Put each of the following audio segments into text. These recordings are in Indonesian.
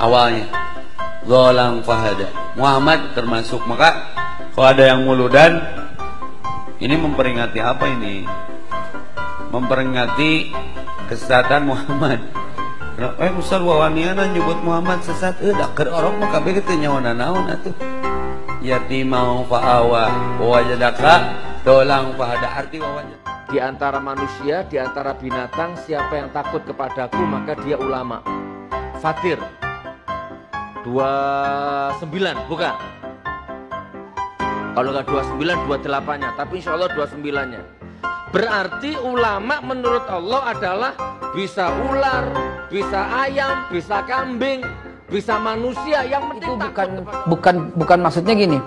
awalnya. Dholang fahada. Muhammad termasuk. Maka kalau ada yang muludan, ini memperingati apa ini? Memperingati kesesatan Muhammad. Ustaz wawaniana nyebut Muhammad sesat. Dak keur orok mah kabeh teh nyawana naon atuh. Yatimau fa'awa wajadaka dolang fahada. Arti wawajad. Di antara manusia, di antara binatang, siapa yang takut kepadaku maka dia ulama. Fatir 29 bukan? Kalau nggak 29, 28-nya, tapi insya Allah 29-nya. Berarti ulama menurut Allah adalah bisa ular, bisa ayam, bisa kambing, bisa manusia. Yang penting itu bukan maksudnya gini.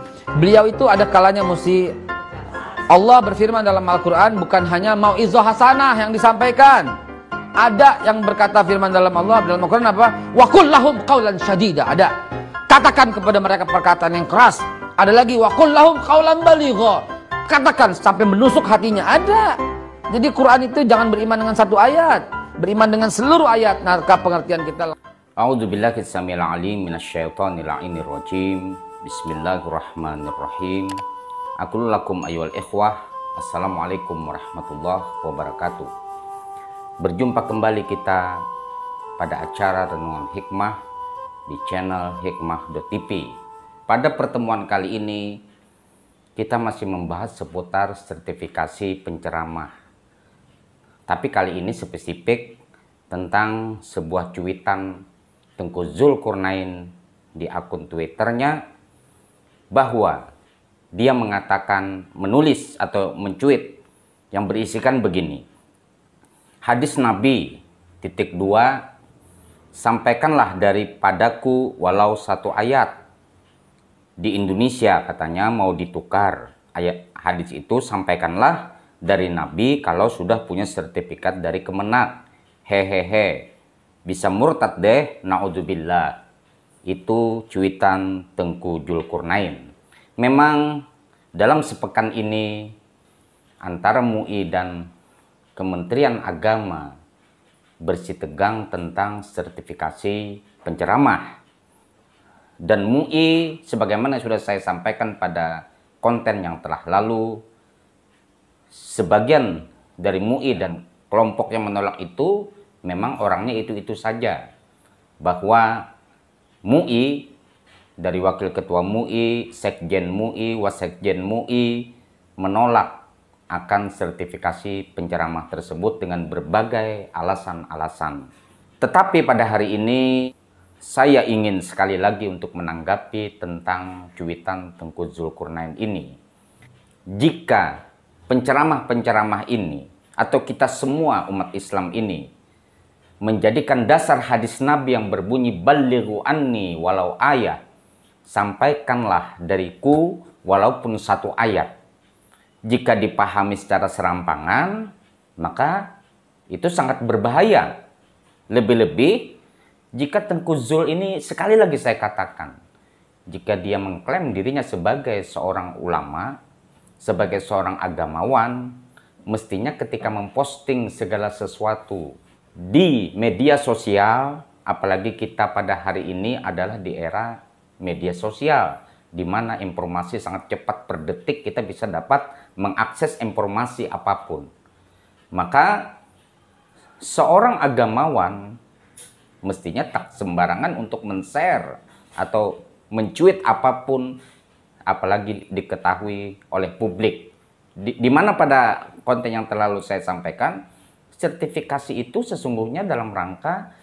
Beliau itu ada kalanya mesti, Allah berfirman dalam Al-Quran bukan hanya mau'izah hasanah yang disampaikan. Ada yang berkata firman dalam Allah dalam Al-Quran apa? Wa qul lahum qawlan syadida. Ada. Katakan kepada mereka perkataan yang keras. Ada lagi wa qul lahum qawlan baligha. Katakan sampai menusuk hatinya. Ada. Jadi Quran itu jangan beriman dengan satu ayat, beriman dengan seluruh ayat. Nah, pengertian kita. A'udzubillahi samil alim minasyaitonir la'inir rajim. Bismillahirrahmanirrahim. Aqulu lakum ayyuhal ikhwah. Assalamualaikum warahmatullahi wabarakatuh. Berjumpa kembali kita pada acara Renungan Hikmah di channel hikmah.tv. Pada pertemuan kali ini kita masih membahas seputar sertifikasi penceramah. Tapi kali ini spesifik tentang sebuah cuitan Tengku Zulkarnain di akun Twitternya, bahwa dia mengatakan, menulis atau mencuit yang berisikan begini. Hadis Nabi _2, sampaikanlah daripadaku walau satu ayat. Di Indonesia katanya mau ditukar ayat hadis itu, sampaikanlah dari Nabi kalau sudah punya sertifikat dari Kemenak. Hehehe, bisa murtad deh, naudzubillah. Itu cuitan Tengku Zulkarnain. Memang dalam sepekan ini antara MUI dan Kementerian Agama bersitegang tentang sertifikasi penceramah. Dan MUI, sebagaimana sudah saya sampaikan pada konten yang telah lalu, sebagian dari MUI dan kelompok yang menolak itu memang orangnya itu-itu saja. Bahwa MUI, dari Wakil Ketua MUI, Sekjen MUI, Wasekjen MUI, menolak akan sertifikasi penceramah tersebut dengan berbagai alasan-alasan. Tetapi pada hari ini saya ingin sekali lagi untuk menanggapi tentang cuitan Tengku Zulkarnain ini. Jika penceramah-penceramah ini atau kita semua umat Islam ini menjadikan dasar hadis Nabi yang berbunyi balighu anni walau ayat, sampaikanlah dariku walaupun satu ayat. Jika dipahami secara serampangan, maka itu sangat berbahaya. Lebih-lebih jika Tengku Zul ini, sekali lagi saya katakan, jika dia mengklaim dirinya sebagai seorang ulama, sebagai seorang agamawan, mestinya ketika memposting segala sesuatu di media sosial, apalagi kita pada hari ini adalah di era media sosial, di mana informasi sangat cepat per detik, kita bisa dapat mengakses informasi apapun. Maka seorang agamawan mestinya tak sembarangan untuk men-share atau mencuit apapun, apalagi diketahui oleh publik. Di mana pada konten yang terlalu saya sampaikan, sertifikasi itu sesungguhnya dalam rangka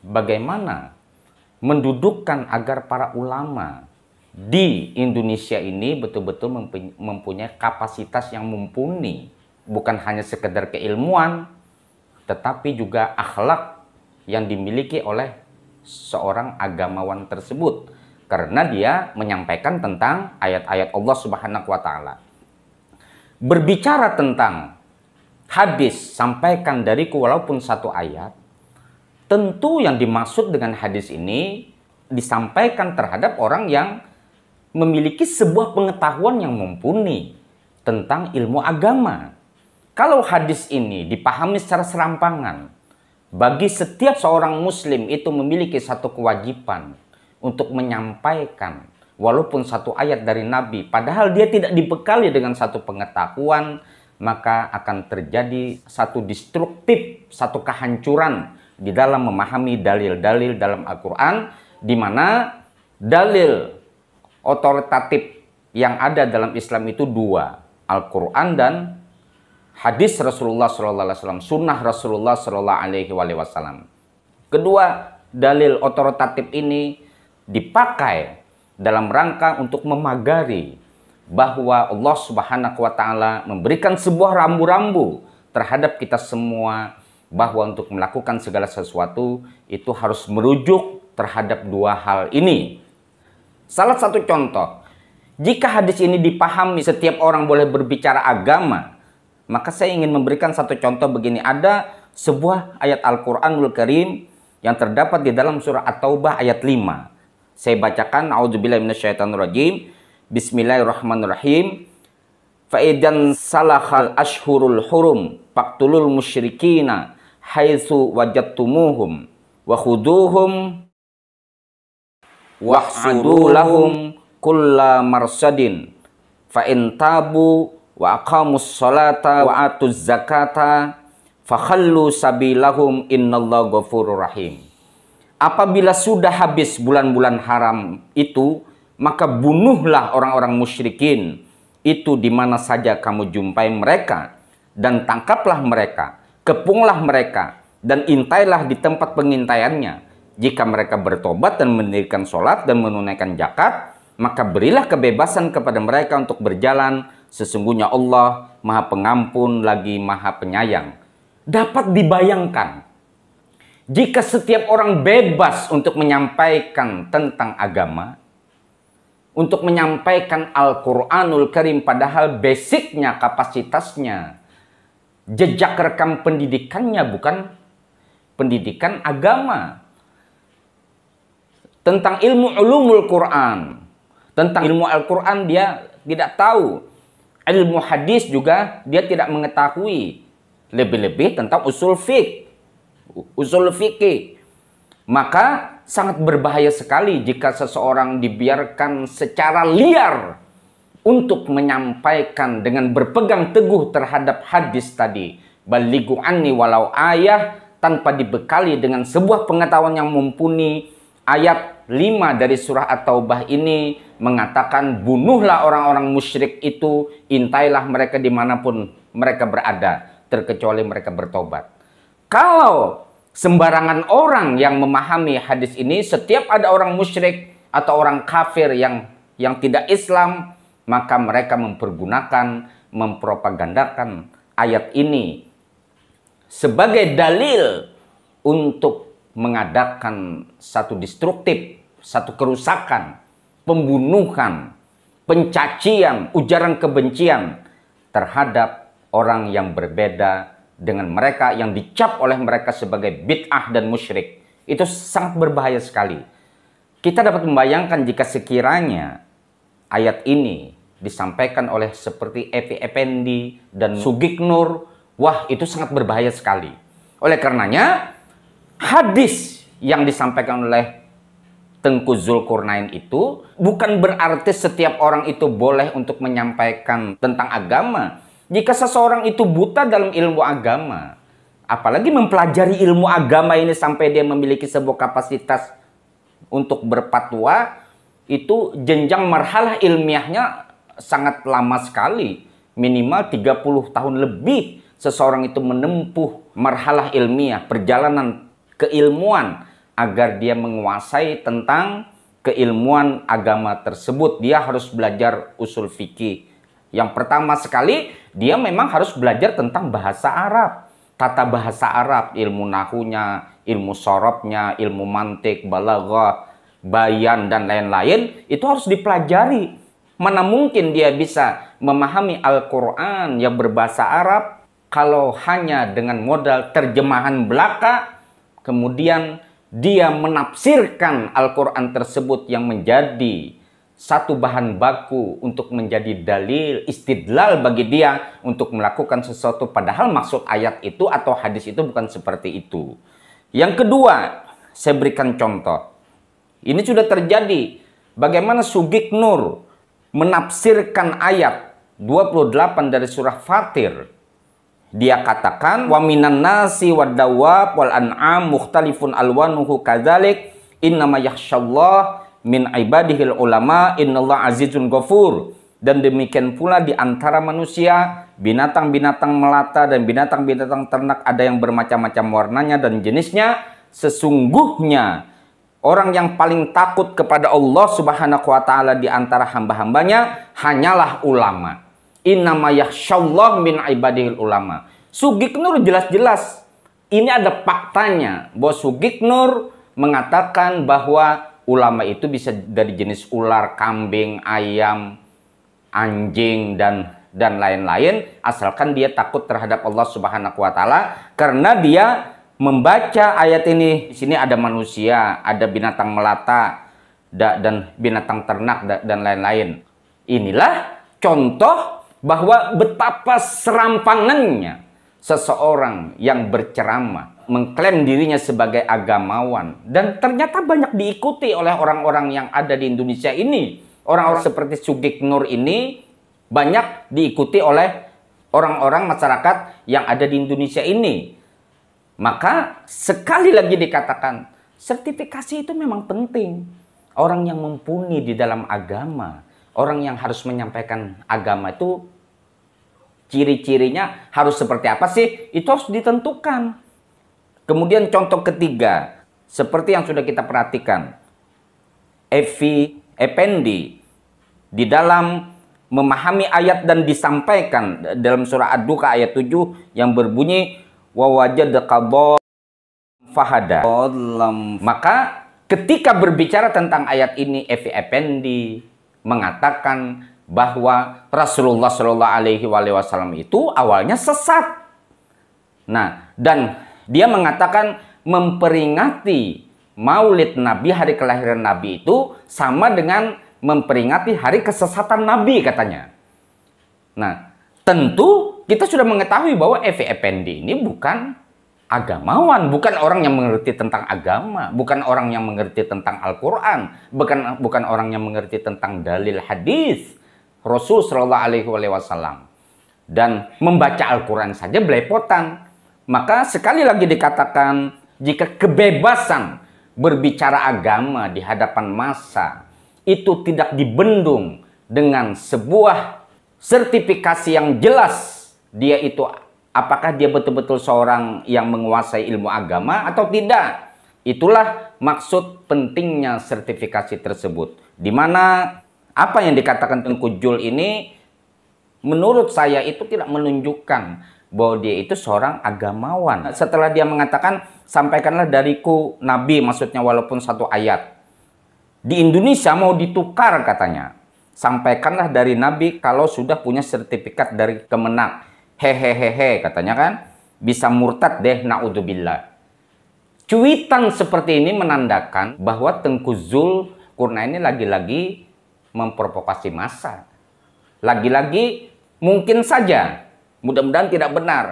bagaimana mendudukkan agar para ulama di Indonesia ini betul-betul mempunyai kapasitas yang mumpuni. Bukan hanya sekedar keilmuan, tetapi juga akhlak yang dimiliki oleh seorang agamawan tersebut. Karena dia menyampaikan tentang ayat-ayat Allah Subhanahu wa Ta'ala. Berbicara tentang hadis, sampaikan dariku walaupun satu ayat, tentu yang dimaksud dengan hadis ini disampaikan terhadap orang yang memiliki sebuah pengetahuan yang mumpuni tentang ilmu agama. Kalau hadis ini dipahami secara serampangan, bagi setiap seorang muslim itu memiliki satu kewajiban untuk menyampaikan walaupun satu ayat dari Nabi, padahal dia tidak dibekali dengan satu pengetahuan, maka akan terjadi satu destruktif, satu kehancuran di dalam memahami dalil-dalil dalam Al-Quran, di mana dalil otoritatif yang ada dalam Islam itu dua, Al-Quran dan hadis Rasulullah SAW, sunnah Rasulullah SAW. Kedua, dalil otoritatif ini dipakai dalam rangka untuk memagari bahwa Allah Subhanahu wa Ta'ala memberikan sebuah rambu-rambu terhadap kita semua, bahwa untuk melakukan segala sesuatu itu harus merujuk terhadap dua hal ini. Salah satu contoh, jika hadis ini dipahami setiap orang boleh berbicara agama, maka saya ingin memberikan satu contoh begini. Ada sebuah ayat Al-Quranul Karim yang terdapat di dalam surah At-Taubah ayat 5. Saya bacakan, A'udzubillahi minasyaitonirrajim. Bismillahirrahmanirrahim. Fa'idan salakhal ashhurul hurum faqtulul musyrikina haitsu wajadtumuhum wa khuduhum wahsudu lahum kulla marsadin fa in tabu wa aqamus salata wa atuz zakata fakhallu sabilahum innallaha ghafurur rahim. Apabila sudah habis bulan-bulan haram itu, maka bunuhlah orang-orang musyrikin itu di mana saja kamu jumpai mereka, dan tangkaplah mereka, kepunglah mereka, dan intailah di tempat pengintaiannya. Jika mereka bertobat dan mendirikan sholat dan menunaikan zakat, maka berilah kebebasan kepada mereka untuk berjalan. Sesungguhnya Allah Maha Pengampun lagi Maha Penyayang. Dapat dibayangkan, jika setiap orang bebas untuk menyampaikan tentang agama, untuk menyampaikan Al-Quranul Karim, padahal basicnya, kapasitasnya, jejak rekam pendidikannya bukan pendidikan agama. Tentang ilmu ulumul Quran, tentang ilmu Al-Quran dia tidak tahu. Ilmu hadis juga dia tidak mengetahui. Lebih-lebih tentang usul fikih. Maka sangat berbahaya sekali jika seseorang dibiarkan secara liar untuk menyampaikan dengan berpegang teguh terhadap hadis tadi. Balighu anni walau ayah, tanpa dibekali dengan sebuah pengetahuan yang mumpuni. Ayat 5 dari surah At-Taubah ini mengatakan, bunuhlah orang-orang musyrik itu, intailah mereka dimanapun mereka berada, terkecuali mereka bertobat. Kalau sembarangan orang yang memahami hadis ini, setiap ada orang musyrik atau orang kafir yang tidak Islam, maka mereka mempergunakan, mempropagandakan ayat ini sebagai dalil untuk mengadakan satu destruktif, satu kerusakan, pembunuhan, pencacian, ujaran kebencian terhadap orang yang berbeda dengan mereka, yang dicap oleh mereka sebagai bid'ah dan musyrik. Itu sangat berbahaya sekali. Kita dapat membayangkan jika sekiranya ayat ini disampaikan oleh seperti Epi Effendi dan Sugiknur, wah, itu sangat berbahaya sekali. Oleh karenanya, hadis yang disampaikan oleh Tengku Zulkarnain itu bukan berarti setiap orang itu boleh untuk menyampaikan tentang agama. Jika seseorang itu buta dalam ilmu agama, apalagi mempelajari ilmu agama ini sampai dia memiliki sebuah kapasitas untuk berfatwa, itu jenjang marhalah ilmiahnya sangat lama sekali. Minimal 30 tahun lebih seseorang itu menempuh marhalah ilmiah, perjalanan keilmuan, agar dia menguasai tentang keilmuan agama tersebut. Dia harus belajar usul fikih. Yang pertama sekali, dia memang harus belajar tentang bahasa Arab, tata bahasa Arab, ilmu nahunya, ilmu sorobnya, ilmu mantik, balaghah, bayan, dan lain-lain. Itu harus dipelajari. Mana mungkin dia bisa memahami Al-Quran yang berbahasa Arab kalau hanya dengan modal terjemahan belaka, kemudian dia menafsirkan Al-Quran tersebut yang menjadi satu bahan baku untuk menjadi dalil istidlal bagi dia untuk melakukan sesuatu, padahal maksud ayat itu atau hadis itu bukan seperti itu. Yang kedua, saya berikan contoh. Ini sudah terjadi. Bagaimana Sugik Nur menafsirkan ayat 28 dari surah Fatir. Dia katakan, wa minan nasi wad dawab wal an'am mukhtalifun alwanuhu kadzalik innama yakhsyallah min ibadihil ulama innallaha azizun ghafur. Dan demikian pula di antara manusia, binatang-binatang melata dan binatang-binatang ternak ada yang bermacam-macam warnanya dan jenisnya. Sesungguhnya orang yang paling takut kepada Allah Subhanahu wa taala di antara hamba-hambanya hanyalah ulama. Innama yakhsyallah min ibadihil ulama. Sugik Nur jelas-jelas ini ada faktanya bahwa Sugik Nur mengatakan bahwa ulama itu bisa dari jenis ular, kambing, ayam, anjing dan lain-lain, asalkan dia takut terhadap Allah Subhanahu wa taala, karena dia membaca ayat ini. Di sini ada manusia, ada binatang melata dan binatang ternak dan lain-lain. Inilah contoh bahwa betapa serampangannya seseorang yang berceramah, mengklaim dirinya sebagai agamawan, dan ternyata banyak diikuti oleh orang-orang yang ada di Indonesia ini. Orang-orang seperti Sugik Nur ini banyak diikuti oleh orang-orang masyarakat yang ada di Indonesia ini. Maka sekali lagi dikatakan, sertifikasi itu memang penting. Orang yang mumpuni di dalam agama, orang yang harus menyampaikan agama itu ciri-cirinya harus seperti apa sih? Itu harus ditentukan. Kemudian contoh ketiga, seperti yang sudah kita perhatikan, Evi Effendi di dalam memahami ayat dan disampaikan dalam surah Ad-Duka ayat 7 yang berbunyi wa wajadaka fahada. Maka ketika berbicara tentang ayat ini, Evi Effendi mengatakan bahwa Rasulullah Shallallahu Alaihi Wasallam itu awalnya sesat. Nah, dan dia mengatakan memperingati Maulid Nabi, hari kelahiran Nabi itu sama dengan memperingati hari kesesatan Nabi, katanya. Nah, tentu kita sudah mengetahui bahwa Evi Effendi ini bukan agamawan, bukan orang yang mengerti tentang agama, bukan orang yang mengerti tentang Al-Quran, bukan orang yang mengerti tentang dalil hadis Rasul Shallallahu Alaihi Wasallam, dan membaca Al-Quran saja belepotan. Maka sekali lagi dikatakan, jika kebebasan berbicara agama di hadapan massa itu tidak dibendung dengan sebuah sertifikasi yang jelas, dia itu apakah dia betul-betul seorang yang menguasai ilmu agama atau tidak. Itulah maksud pentingnya sertifikasi tersebut. Di mana apa yang dikatakan Tengku Jul ini menurut saya itu tidak menunjukkan bahwa dia itu seorang agamawan. Setelah dia mengatakan, sampaikanlah dariku Nabi, maksudnya walaupun satu ayat. Di Indonesia mau ditukar katanya. Sampaikanlah dari Nabi kalau sudah punya sertifikat dari Kemenak. Hehehehe katanya kan. Bisa murtad deh, na'udzubillah. Cuitan seperti ini menandakan bahwa Tengku Zul Kurna ini lagi-lagi memprovokasi massa. Lagi-lagi mungkin saja, mudah-mudahan tidak benar,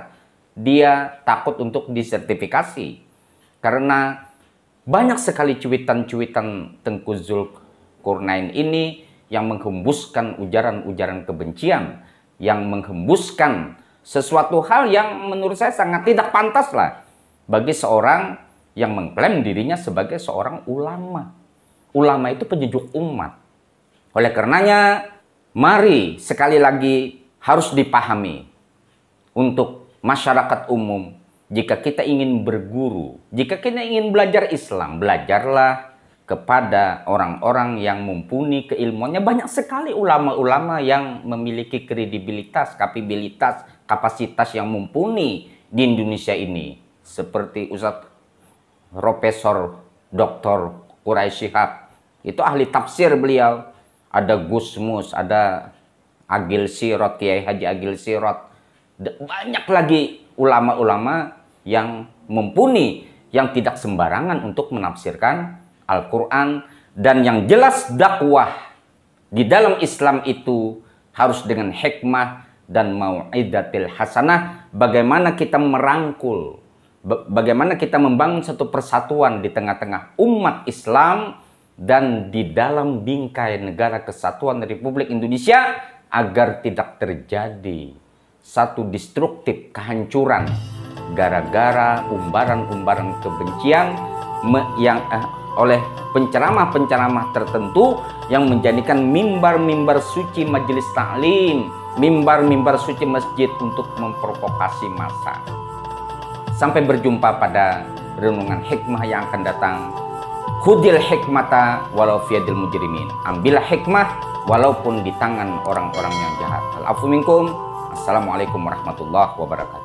dia takut untuk disertifikasi. Karena banyak sekali cuitan-cuitan Tengku Zulkarnain ini yang menghembuskan ujaran-ujaran kebencian, yang menghembuskan sesuatu hal yang menurut saya sangat tidak pantas lah bagi seorang yang mengklaim dirinya sebagai seorang ulama. Ulama itu penyejuk umat. Oleh karenanya, mari sekali lagi harus dipahami untuk masyarakat umum, jika kita ingin berguru, jika kita ingin belajar Islam, belajarlah kepada orang-orang yang mumpuni keilmuannya. Banyak sekali ulama-ulama yang memiliki kredibilitas, kapasitas yang mumpuni di Indonesia ini. Seperti Ustadz Profesor Dr. Quraisy Shihab, itu ahli tafsir beliau. Ada Gusmus, ada Agil Sirot, Kiai Haji Agil Sirot. Banyak lagi ulama-ulama yang mumpuni, yang tidak sembarangan untuk menafsirkan Al-Quran. Dan yang jelas dakwah di dalam Islam itu harus dengan hikmah dan mau'idatil hasanah. Bagaimana kita merangkul bagaimana kita membangun satu persatuan di tengah-tengah umat Islam dan di dalam bingkai negara kesatuan Republik Indonesia agar tidak terjadi satu destruktif kehancuran gara-gara umbaran-umbaran kebencian yang oleh penceramah-penceramah tertentu yang menjadikan mimbar-mimbar suci majelis taklim, mimbar-mimbar suci masjid untuk memprovokasi massa. Sampai berjumpa pada renungan hikmah yang akan datang. Khudil hikmata walau fiyadil mujrimin. Ambillah hikmah walaupun di tangan orang-orang yang jahat. Al-afu minkum. Assalamualaikum warahmatullahi wabarakatuh.